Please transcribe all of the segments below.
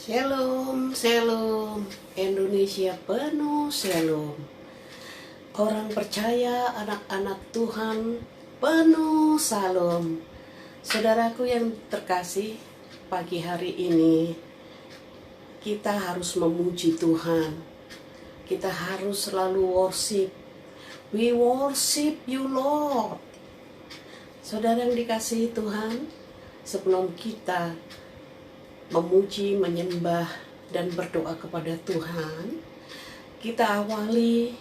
Shalom, shalom, Indonesia penuh shalom. Orang percaya, anak-anak Tuhan penuh shalom. Saudaraku yang terkasih, pagi hari ini kita harus memuji Tuhan. Kita harus selalu worship. We worship you, Lord. Saudara yang dikasihi Tuhan, sebelum kita memuji, menyembah, dan berdoa kepada Tuhan, kita awali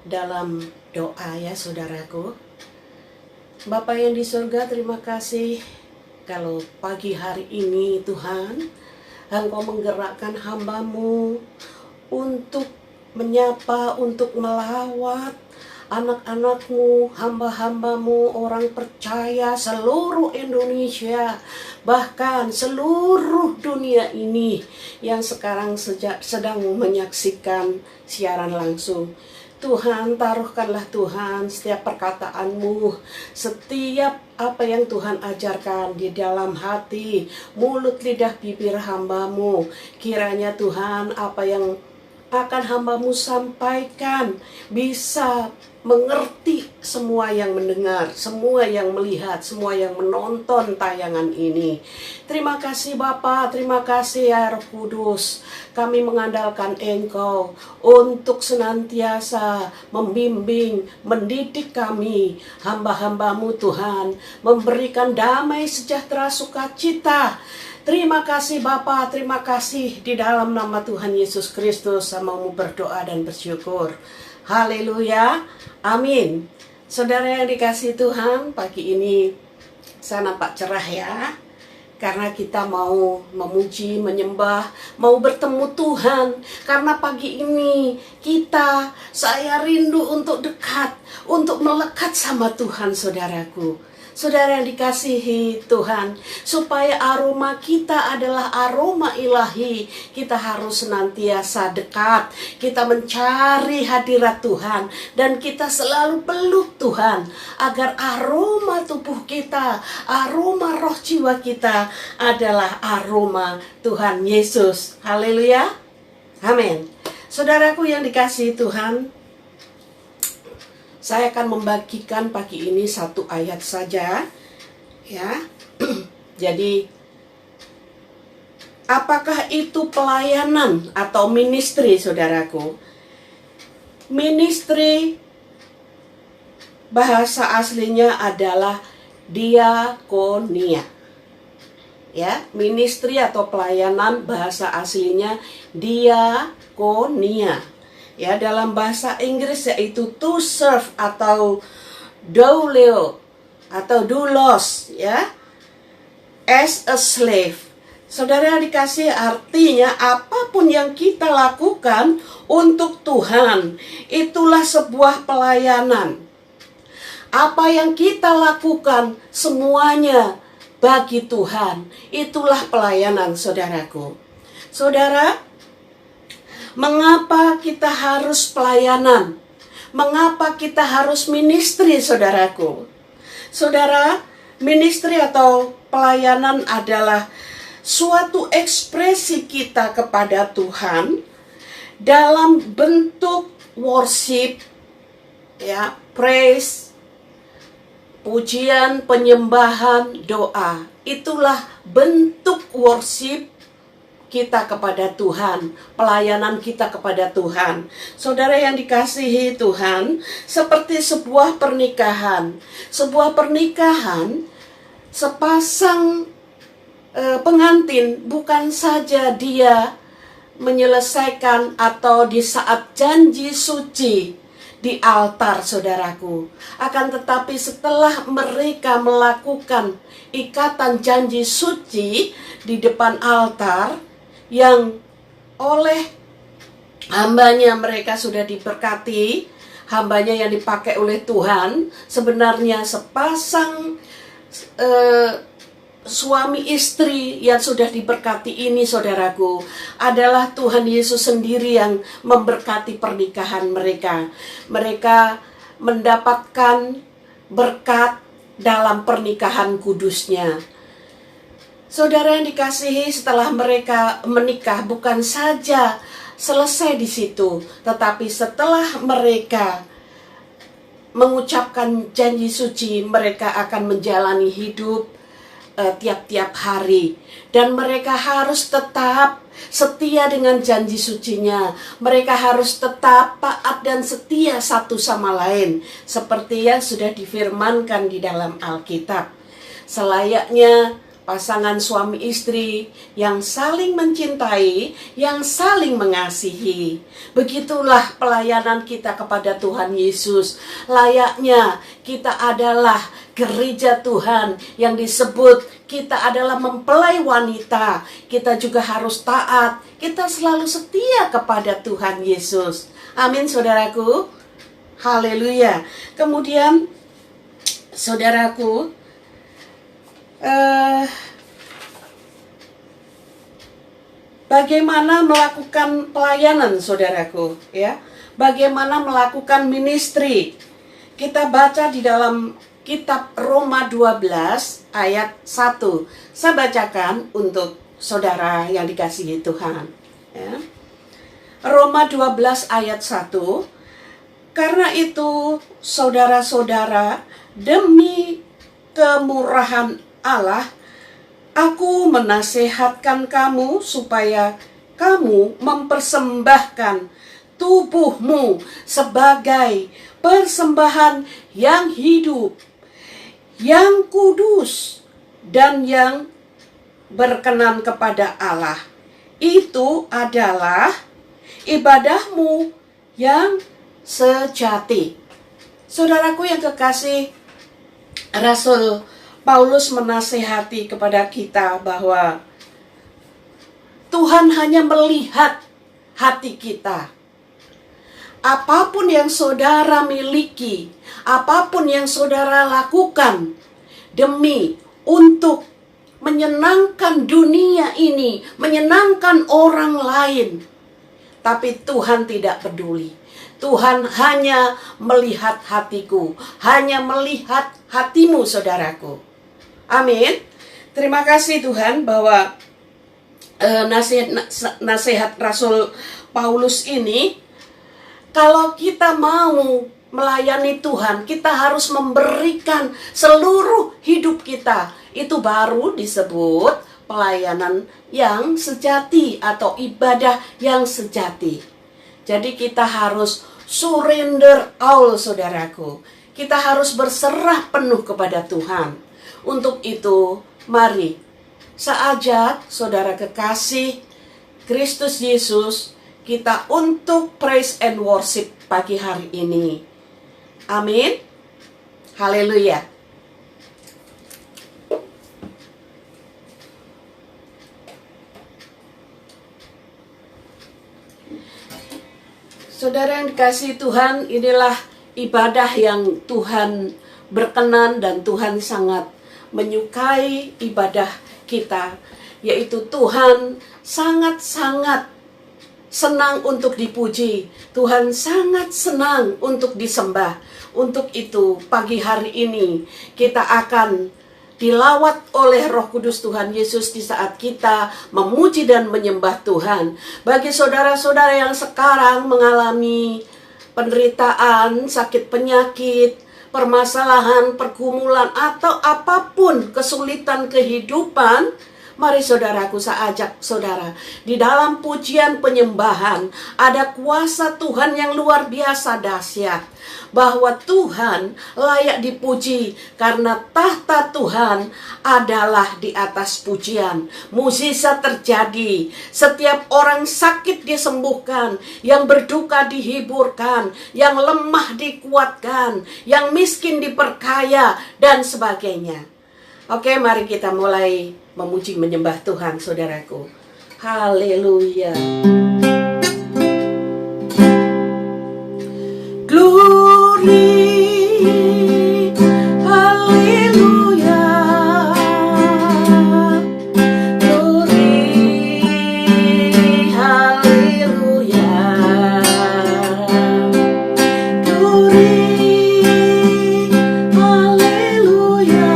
dalam doa ya saudaraku. Bapa yang di surga, terima kasih kalau pagi hari ini Tuhan, Engkau menggerakkan hamba-Mu untuk menyapa, untuk melawat anak-anak-Mu, hamba-hamba-Mu, orang percaya seluruh Indonesia, bahkan seluruh dunia ini yang sekarang sedang menyaksikan siaran langsung. Tuhan, taruhkanlah Tuhan setiap perkataan-Mu, setiap apa yang Tuhan ajarkan di dalam hati, mulut, lidah, bibir hamba-Mu. Kiranya Tuhan, apa yang akan hamba-Mu sampaikan bisa mengerti semua yang mendengar, semua yang melihat, semua yang menonton tayangan ini. Terima kasih Bapa, terima kasih ya Roh Kudus. Kami mengandalkan Engkau untuk senantiasa membimbing, mendidik kami, hamba-hamba-Mu Tuhan, memberikan damai, sejahtera, sukacita. Terima kasih Bapa, terima kasih di dalam nama Tuhan Yesus Kristus. Mau berdoa dan bersyukur. Haleluya, amin. Saudara yang dikasihi Tuhan, pagi ini saya nampak cerah ya. Karena kita mau memuji, menyembah, mau bertemu Tuhan. Karena pagi ini saya rindu untuk dekat, untuk melekat sama Tuhan saudaraku. Saudara yang dikasihi Tuhan, supaya aroma kita adalah aroma ilahi, kita harus senantiasa dekat, kita mencari hadirat Tuhan, dan kita selalu peluk Tuhan, agar aroma tubuh kita, aroma roh jiwa kita adalah aroma Tuhan Yesus. Haleluya, amin. Saudaraku yang dikasihi Tuhan, saya akan membagikan pagi ini satu ayat saja, ya. Jadi, apakah itu pelayanan atau ministry, saudaraku? Ministry bahasa aslinya adalah diakonia. Ya, ministry atau pelayanan bahasa aslinya diakonia. Ya, dalam bahasa Inggris yaitu to serve atau douleo atau doulos, ya, as a slave. Saudara dikasih, artinya apapun yang kita lakukan untuk Tuhan, itulah sebuah pelayanan. Apa yang kita lakukan semuanya bagi Tuhan, itulah pelayanan saudaraku. Saudara, mengapa kita harus pelayanan? Mengapa kita harus ministry, saudaraku? Saudara, ministry atau pelayanan adalah suatu ekspresi kita kepada Tuhan dalam bentuk worship, ya, praise, pujian, penyembahan, doa. Itulah bentuk worship kita kepada Tuhan, pelayanan kita kepada Tuhan. Saudara yang dikasihi Tuhan, seperti sebuah pernikahan. Sebuah pernikahan, sepasang pengantin bukan saja dia menyelesaikan atau di saat janji suci di altar, saudaraku. Akan tetapi setelah mereka melakukan ikatan janji suci di depan altar, yang oleh hambanya mereka sudah diberkati, hambanya yang dipakai oleh Tuhan, sebenarnya sepasang suami istri yang sudah diberkati ini, saudaraku, adalah Tuhan Yesus sendiri yang memberkati pernikahan mereka. Mereka mendapatkan berkat dalam pernikahan kudusnya. Saudara yang dikasihi, setelah mereka menikah bukan saja selesai di situ, tetapi setelah mereka mengucapkan janji suci, mereka akan menjalani hidup tiap-tiap hari, dan mereka harus tetap setia dengan janji sucinya. Mereka harus tetap taat dan setia satu sama lain, seperti yang sudah difirmankan di dalam Alkitab. Selayaknya pasangan suami istri yang saling mencintai, yang saling mengasihi. Begitulah pelayanan kita kepada Tuhan Yesus. Layaknya kita adalah gereja Tuhan yang disebut kita adalah mempelai wanita. Kita juga harus taat. Kita selalu setia kepada Tuhan Yesus. Amin, saudaraku. Haleluya. Kemudian, saudaraku, bagaimana melakukan pelayanan, saudaraku, ya? Bagaimana melakukan ministry? Kita baca di dalam kitab Roma 12 ayat 1. Saya bacakan untuk saudara yang dikasihi Tuhan, ya. Roma 12 ayat 1. Karena itu, saudara-saudara, demi kemurahan Allah, aku menasehatkan kamu supaya kamu mempersembahkan tubuhmu sebagai persembahan yang hidup, yang kudus, dan yang berkenan kepada Allah. Itu adalah ibadahmu yang sejati. Saudaraku yang kekasih, Rasul Paulus menasehati kepada kita bahwa Tuhan hanya melihat hati kita. Apapun yang saudara miliki, apapun yang saudara lakukan demi untuk menyenangkan dunia ini, menyenangkan orang lain, tapi Tuhan tidak peduli. Tuhan hanya melihat hatiku, hanya melihat hatimu, saudaraku. Amin. Terima kasih Tuhan bahwa nasihat Rasul Paulus ini, kalau kita mau melayani Tuhan, kita harus memberikan seluruh hidup kita. Itu baru disebut pelayanan yang sejati atau ibadah yang sejati. Jadi kita harus surrender all, saudaraku. Kita harus berserah penuh kepada Tuhan. Untuk itu, mari saya ajak saudara kekasih Kristus Yesus kita untuk praise and worship pagi hari ini. Amin. Haleluya. Saudara yang dikasihi Tuhan, inilah ibadah yang Tuhan berkenan dan Tuhan sangat menyukai ibadah kita, yaitu Tuhan sangat-sangat senang untuk dipuji. Tuhan sangat senang untuk disembah. Untuk itu pagi hari ini kita akan dilawat oleh Roh Kudus Tuhan Yesus di saat kita memuji dan menyembah Tuhan. Bagi saudara-saudara yang sekarang mengalami penderitaan, sakit penyakit, permasalahan, pergumulan, atau apapun kesulitan kehidupan, mari saudaraku, saya ajak saudara, di dalam pujian penyembahan ada kuasa Tuhan yang luar biasa dahsyat, bahwa Tuhan layak dipuji karena tahta Tuhan adalah di atas pujian. Mukjizat terjadi, setiap orang sakit disembuhkan, yang berduka dihiburkan, yang lemah dikuatkan, yang miskin diperkaya, dan sebagainya. Oke, mari kita mulai memuji menyembah Tuhan, saudaraku. Haleluya. Glory, haleluya. Glory, haleluya. Glory, haleluya.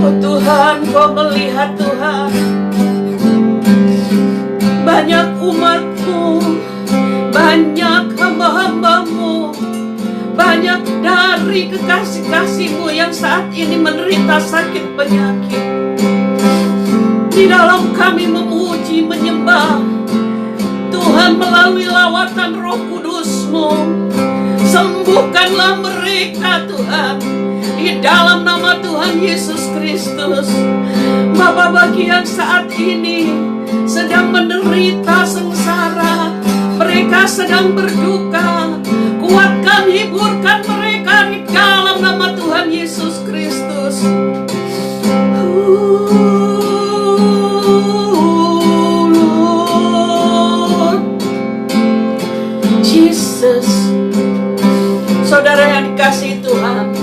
Oh Tuhan, Kau melihat Tuhan, banyak umat-Mu, banyak hamba-hamba-Mu, banyak dari kekasih-kasih-Mu yang saat ini menderita sakit penyakit. Di dalam kami memuji, menyembah Tuhan melalui lawatan Roh Kudus-Mu, sembuhkanlah mereka Tuhan, di dalam nama Tuhan Yesus Kristus. Bapa, bagi yang saat ini sedang menderita sengsara, mereka sedang berduka, kuatkan, hiburkan mereka di dalam nama Tuhan Yesus Kristus. Lord Jesus, saudara yang dikasihi Tuhan,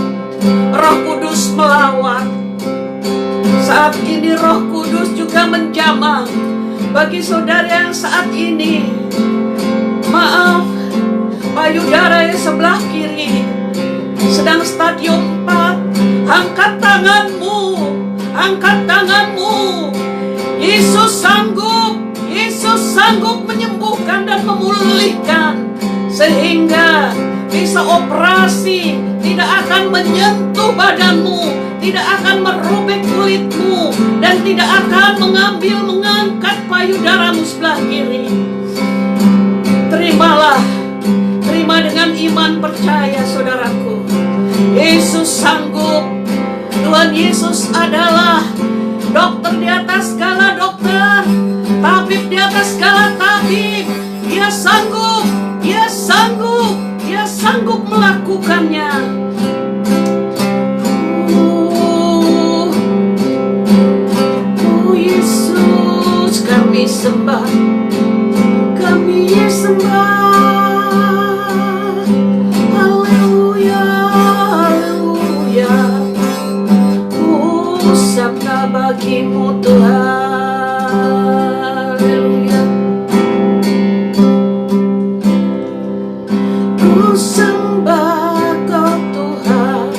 Roh Kudus melawat. Saat ini Roh Kudus juga menjamah bagi saudara yang saat ini, maaf, payudara yang sebelah kiri sedang stadium 4. Angkat tanganmu, angkat tanganmu. Yesus sanggup menyembuhkan dan memulihkan, sehingga bisa operasi, tidak akan menyentuh badanmu, tidak akan merobek kulitmu, dan tidak akan mengangkat payudaramu sebelah kiri. Terimalah, terima dengan iman percaya saudaraku. Yesus sanggup. Tuhan Yesus adalah dokter di atas segala dokter, tabib di atas segala tabib. Dia sanggup, Dia sanggup, Dia sanggup melakukannya. Oh Yesus, kami sembah, kami sembah. Haleluya, haleluya. Oh, sabda bagimu Tuhan. Haleluya. Ku sembah Kau Tuhan,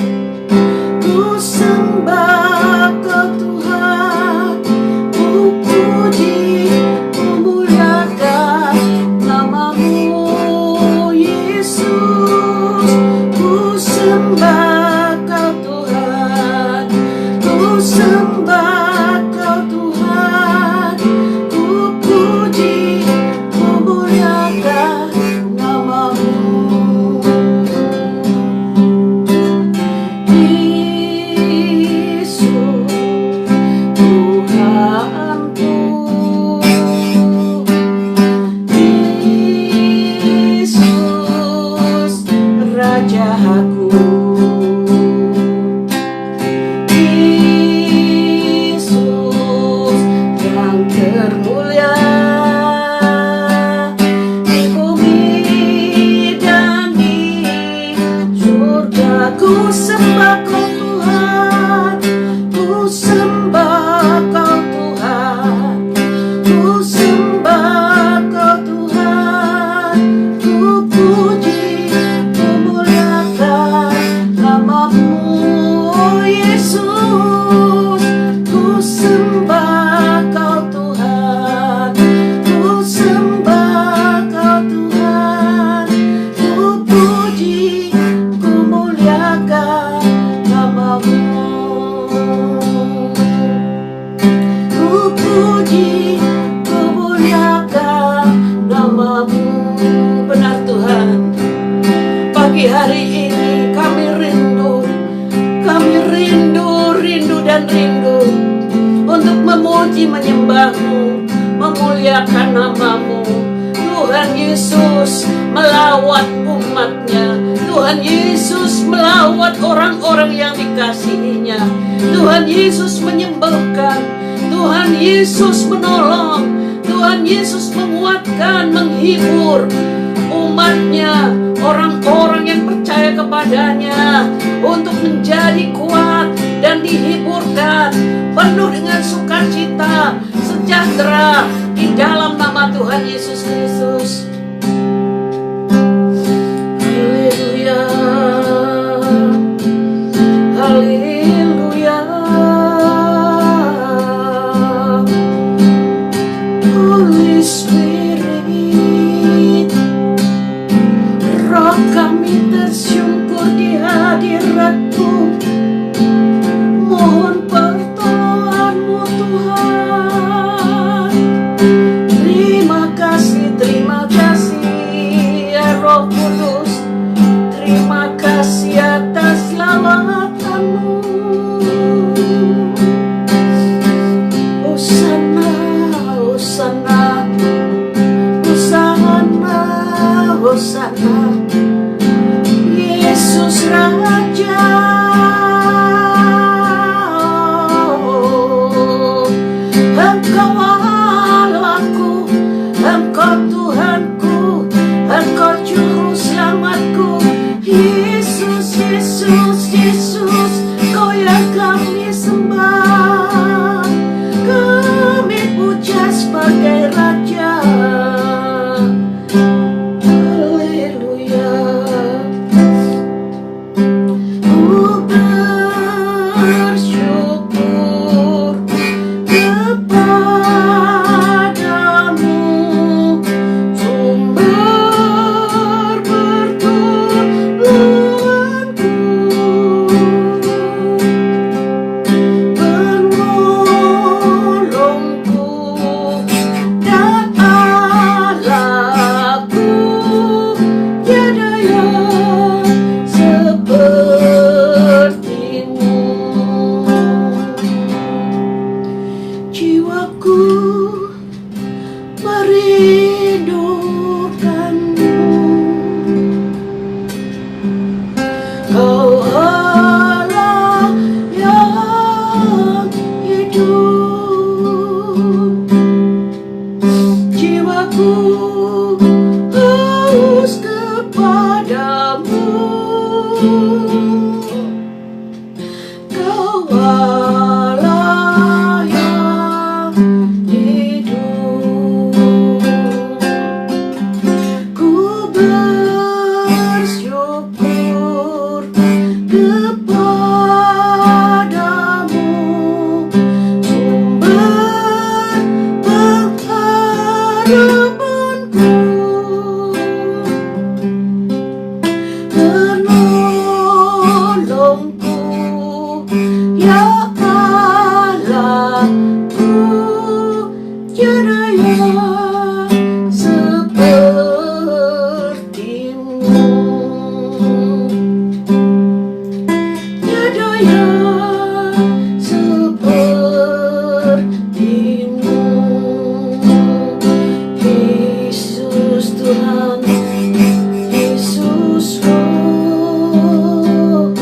ku sembah Kau Tuhan, ku puji, ku muliakan nama-Mu Yesus. Ku sembah Kau Tuhan, ku sembah Kau Tuhan, ku puji, ku muliakan nama-Mu. Yesus Tuhanku, Yesus Rajaku, Yesus yang termulia di bumi dan di surga. Ku sembah Kau Tuhan, ku sembah Kau Tuhan, ku sembah Kau Tuhan, ku puji, ku muliakan nama-Mu Yesus. Ku sembah Kau Tuhan, ku sembah Kau Tuhan, ku puji, ku muliakan nama-Mu. Ku puji, ku muliakan nama-Mu. Benar Tuhan, pagi hari ini kami rindu dan rindu untuk memuji, menyembah-Mu, memuliakan nama-Mu. Tuhan Yesus melawat umat-Nya, Tuhan Yesus melawat orang-orang yang dikasihi-Nya. Tuhan Yesus menyembuhkan, Tuhan Yesus menolong, Tuhan Yesus menguatkan, menghibur umat-Nya, orang-orang yang percaya kepada-Nya, untuk menjadi kuat dan dihiburkan, penuh dengan sukacita, sejahtera di dalam nama Tuhan Yesus Kristus. Hosana, Yesus Raja. Engkau Allahku, Engkau Tuhanku, Engkau Juru Selamatku. Yesus, Yesus, Yesus, Kau yang kami sembah, kami puja sebagai Raja. Haleluya. Ku bersyukur kepadamu, sumber pertolonganku, penolongku dan Allahku. Tiada yang sepertimu. Jiwaku merindukanmu, Kau Allah yang hidup. Jiwaku haus kepadamu, Kau Allah yang hidup. Ku bersyukur kepadamu, sumber pengharapanku, penolongku, ya Allahku. Tiada yang sepertimu. Tiada yang sepertimu. Yesus Tuhan, Yesus, oh,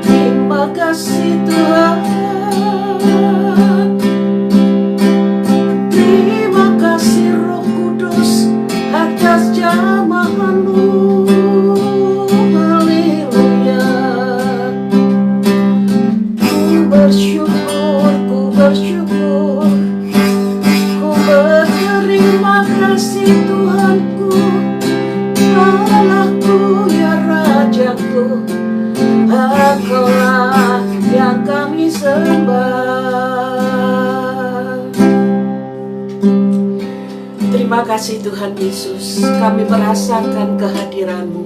terima kasih Tuhan. Terima kasih Roh Kudus atas jamahan-Mu. Haleluya. Ku bersyukur, ku bersyukur, ku berterima kasih Tuhanku, Allahku, ya Rajaku. Engkaulah yang kami sembah. Terima kasih Tuhan Yesus, kami merasakan kehadiran-Mu.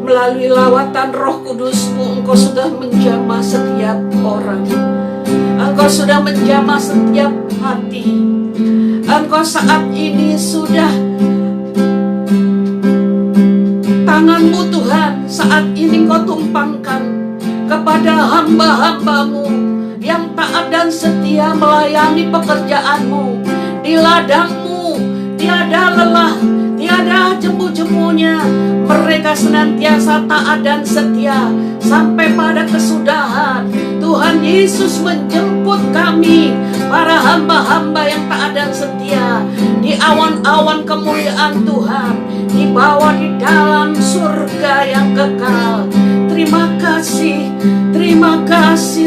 Melalui lawatan Roh Kudus-Mu, Engkau sudah menjamah setiap orang. Engkau sudah menjamah setiap hati. Engkau saat ini sudah, tangan-Mu Tuhan saat ini Engkau tumpangkan kepada hamba-hamba-Mu yang taat dan setia melayani pekerjaan-Mu. Di ladang-Mu tiada lelah, tiada jemu-jemunya. Mereka senantiasa taat dan setia sampai pada kesudahan. Tuhan Yesus menjemput kami, para hamba-hamba yang taat dan setia, di awan-awan kemuliaan Tuhan, dibawa di dalam surga yang kekal. Terima kasih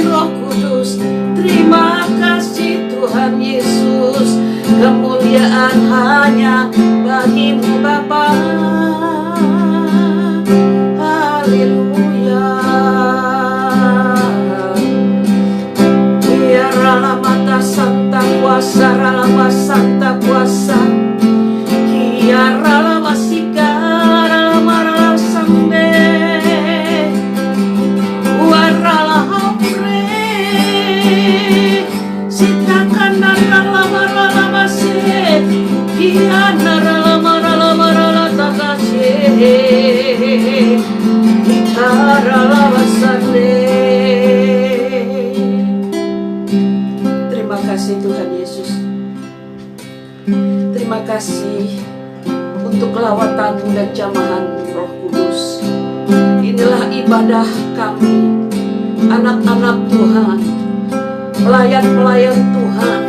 Roh Kudus, terima kasih Tuhan Yesus. Kemuliaan hanya bagi-Mu Bapa. Haleluya. Biarlah mata santa kuasa, rala santa kuasa. Biarlah wasika, rala sambe. Warala hapre. Sitakan rala masih. Kiana rala takasih. Terima kasih Tuhan Yesus. Terima kasih untuk lawatan dan jamahan Roh Kudus. Inilah ibadah kami, anak-anak Tuhan, pelayan-pelayan Tuhan,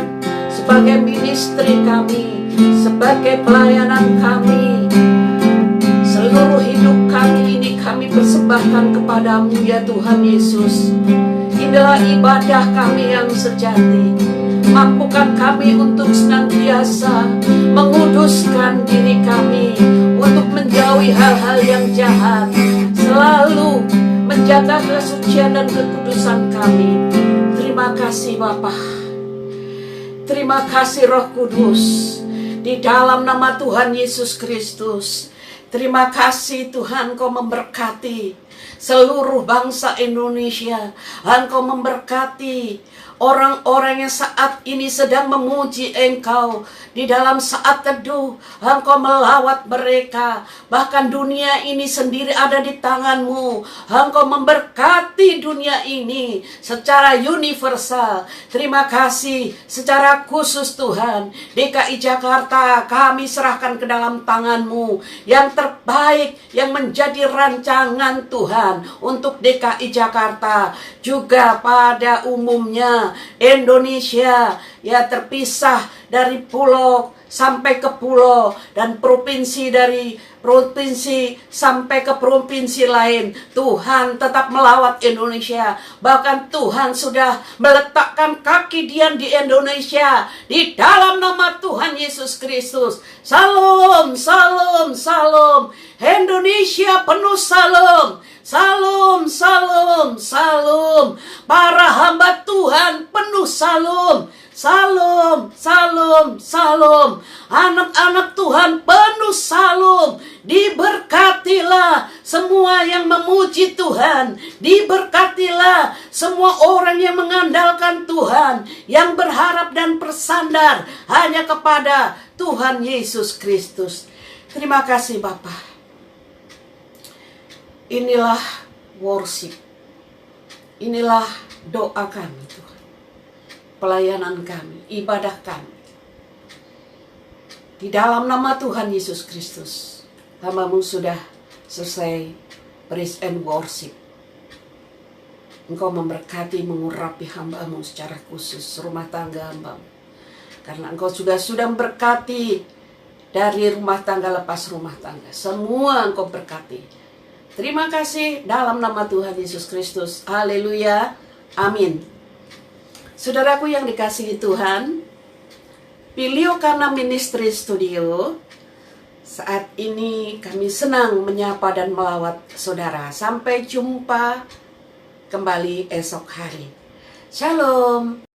sebagai ministry kami, sebagai pelayanan kami. Seluruh hidup kami ini kami persembahkan kepadamu ya Tuhan Yesus. Inilah ibadah kami yang sejati. Mampukan kami untuk senantiasa menguduskan diri kami, untuk menjauhi hal-hal yang jahat, selalu menjaga kesucian dan kekudusan kami. Terima kasih Bapa. Terima kasih Roh Kudus. Di dalam nama Tuhan Yesus Kristus, terima kasih Tuhan, Kau memberkati seluruh bangsa Indonesia. Engkau memberkati orang-orang yang saat ini sedang memuji Engkau. Di dalam saat teduh, Engkau melawat mereka. Bahkan dunia ini sendiri ada di tangan-Mu. Engkau memberkati dunia ini secara universal. Terima kasih secara khusus Tuhan. DKI Jakarta kami serahkan ke dalam tangan-Mu. Yang terbaik yang menjadi rancangan Tuhan untuk DKI Jakarta. Juga pada umumnya Indonesia ya terpisah dari pulau sampai ke pulau, dan provinsi dari provinsi sampai ke provinsi lain. Tuhan tetap melawat Indonesia. Bahkan Tuhan sudah meletakkan kaki Dian di Indonesia. Di dalam nama Tuhan Yesus Kristus. Salam, salam, salam. Indonesia penuh salam. Salam, salam, salam. Para hamba Tuhan penuh salam. Salam, salam, salam. Anak-anak Tuhan penuh salam. Diberkatilah semua yang memuji Tuhan. Diberkatilah semua orang yang mengandalkan Tuhan, yang berharap dan bersandar hanya kepada Tuhan Yesus Kristus. Terima kasih Bapa. Inilah worship. Inilah doa kami Tuhan. Pelayanan kami, ibadah kami. Di dalam nama Tuhan Yesus Kristus, hamba-Mu sudah selesai praise and worship. Engkau memberkati, mengurapi hamba-Mu secara khusus, rumah tangga hamba-Mu. Karena Engkau sudah memberkati dari rumah tangga lepas rumah tangga. Semua Engkau berkati. Terima kasih dalam nama Tuhan Yesus Kristus. Haleluya. Amin. Saudaraku yang dikasihi Tuhan, Pilio Kana Ministry Studio, saat ini kami senang menyapa dan melawat saudara. Sampai jumpa kembali esok hari. Shalom.